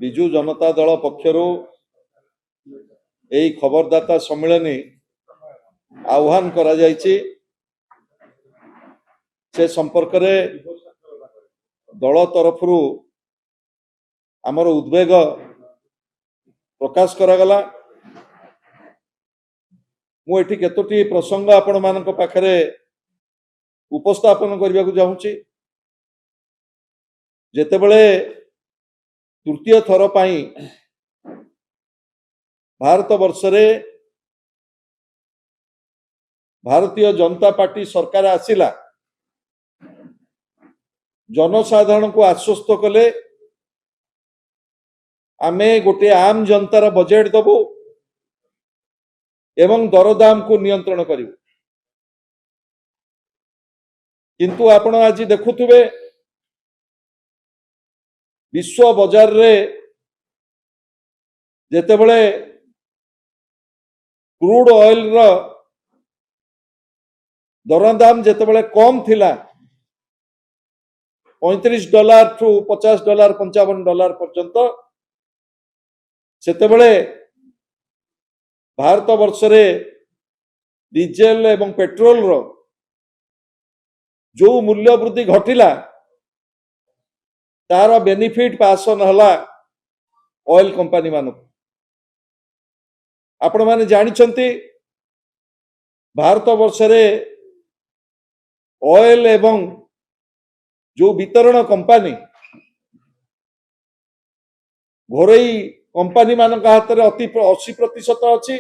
विजु जनता दल पक्षर यही खबरदाता सम्मेलनी आह्वान करा जायछि। से संपर्क रे दल तरफ आमर उद्वेग प्रकाश करागला। मुझे केतोटी प्रसंग आपण मानक पाखरे उपस्थापन करने को चाहूँगी। जेतेबेले तृतीय थर पाई भारत वर्ष रे भारतीय जनता पार्टी सरकार आसिला, जनसाधारण को आश्वस्त कले आमे गोटे आम जनतार बजेट दबु एवं दरदाम को नियंत्रण करिवु। किंतु आपण आज देखुथिबे विश्व बाजार रे जेतेबेले क्रूड ऑयल रो दरदाम जेतेबेले कम थिला $35 टू $50 $55 पर्यंत, सेतेबेले भारत वर्ष रे डीजेल एवं पेट्रोल रो जो मूल्य वृद्धि घटिला तार बेनिफिट पासन हला ऑयल कंपनी मानक। आपण माने जानिछंती भारत वर्ष रे ऑयल एवं जो वितरण कंपनी घोरई कंपनी मान हाथ में अति 80% अच्छी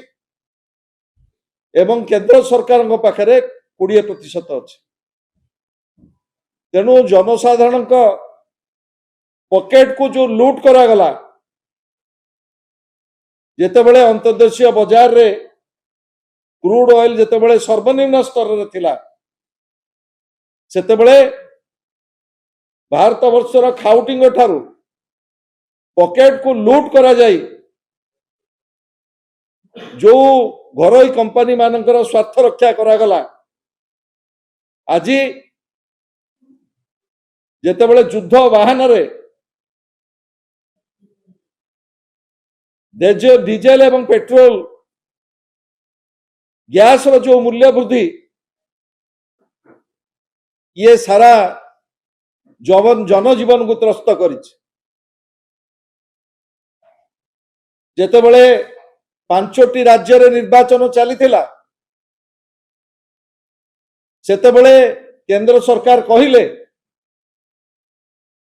एवं केंद्र सरकार पाखरे 20% अच्छी। तेणु जनसाधारण पॉकेट को जो लूट करागला, जेतेबेले अंतर्देशीय बाजार रे क्रूड ऑयल जेतेबेले सर्वनिम्न स्तर रे थिला, सेतेबेले भारत वर्षर खाउटिंग ठारू पॉकेट को लूट करा जाई जो घरोई कंपनी मानकर स्वार्थ रक्षा करागला। आज जेतेबेले युद्ध वाहन रे डीजेल एवं पेट्रोल गैस रो जो मूल्य वृद्धि ये सारा जनजीवन को त्रस्त करिछि। जेतेबेले 5टी राज्य रे निर्वाचन चलीथिला, सेतेबेले केंद्र सरकार कहिले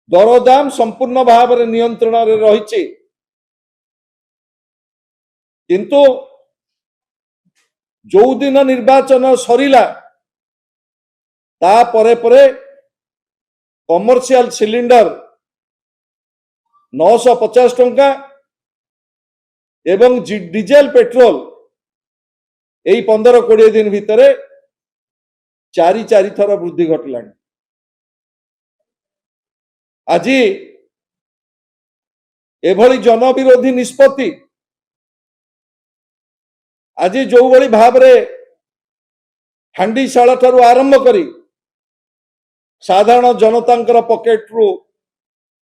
दरदाम संपूर्ण भाव में नियंत्रण रे रहिछि, किंतु जो दिन निर्वाचन सरिला ता परे परे कमर्शियल सिलिंडर 950 टंका एवं डीजेल पेट्रोल यही 15-20 दिन भितर 4 थर वृद्धि घटला। आज एभली जनविरोधी निष्पत्ति आज जो भली भाव रे हांडीशाला ठारू आरंभ करी साधारण जनतांकर पॉकेट रु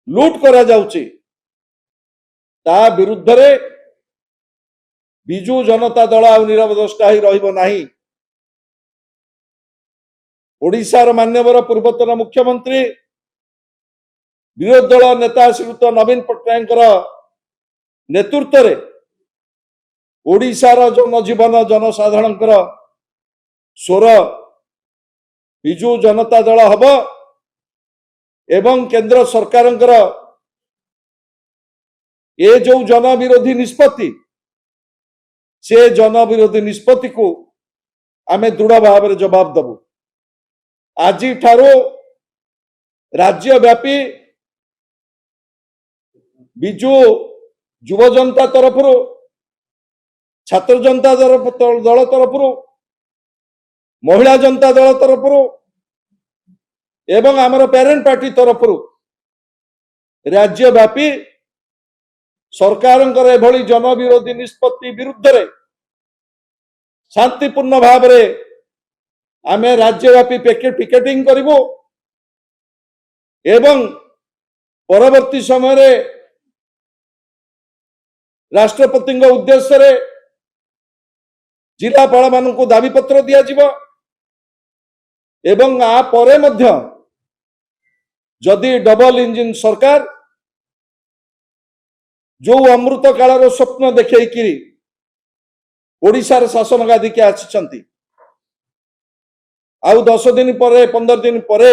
लूट करा जाउची, ता विरुद्ध रे विजु जनता दल आ निरवदष्टा ही रहिबो नाही। ओडिशार मान्यवर पूर्वतन मुख्यमंत्री विरोधी दल नेता श्रीयुत नवीन पट्टनायक नेतृत्व रे ओडिशार जनजीवन जनसाधारण स्वर विजु जनता दल हब एवं केंद्र सरकार ये जो जनविरोधी निष्पत्ति से जनविरोधी निष्पत्ति को आमे दृढ़ भाव में जवाब दबु। आज ठारो राज्यव्यापी विजु युव जनता तरफ छात्र जनता दल तरफ महिला जनता दल तरफ एवं आमर पेरेंट पार्टी तरफ राज्यव्यापी सरकार एभली जनविरोधी निष्पत्ति विरुद्ध रे शांतिपूर्ण भाव रे आमे राज्यव्यापी पिकेटिंग करिवो एवं परवर्ती समय राष्ट्रपति उद्देश्य जिलापाल मान दाबी पत्र दिया एवं आ परे मध्य जदि डबल इंजिन सरकार जो अमृत कालर स्वप्न देखी ओडिशार शासन गादी के आछि आउ 10 दिन पर 15 दिन पर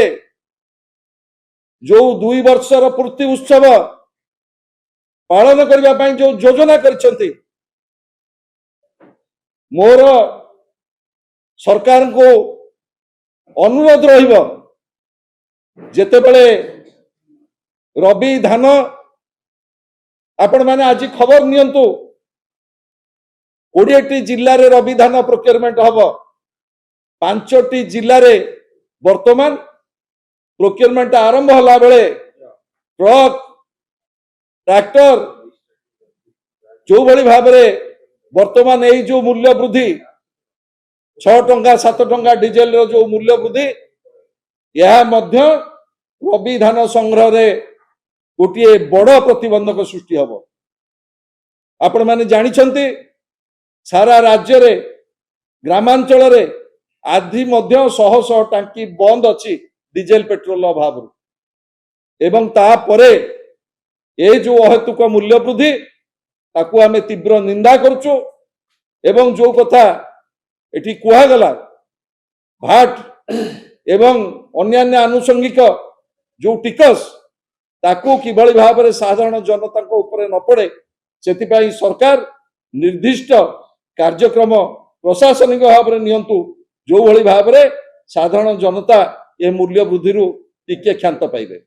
जो 2 वर्षर पूर्ति उत्सव पालन करने जो योजना कर मोर सरकार को अनुरोध रहिबो जेतेबेले रबी धान आपण माने आज खबर नियंतु 20टी जिल्ला रे रबी धान प्रोक्योरमेंट हबो 5टी जिल्ला रे वर्तमान प्रोक्योरमेंट आरंभ होला बेले ट्रक ट्रैक्टर जो भली भाव वर्तमान यही जो मूल्य वृद्धि 6 टंका 7 टंका डीजेल रो जो मूल्य वृद्धि यह मध्य रबी धान संग्रह रे गोटे बड़ प्रतिबंधक सृष्टि हब आपण माने जानिछंती सारा राज्य रे ग्रामांचल रे आदि मध्य 100 टांकी बंद अछि डीजेल पेट्रोल अभाव एवं ता परे ए जो अहेतुक मूल्य वृद्धि ताकू आमे तीव्र निंदा करछु एवं जो कथा एठी कुहा गला भाट एवं अन्यान्य आनुषंगिक जो टिकस ताकू किभली भाव में साधारण जनता को ऊपर न पड़े से सरकार निर्दिष्ट कार्यक्रम प्रशासनिक भाव में नियंतु जो भली भाव में साधारण जनता ए मूल्य वृद्धि टिके क्षांत पाइबे।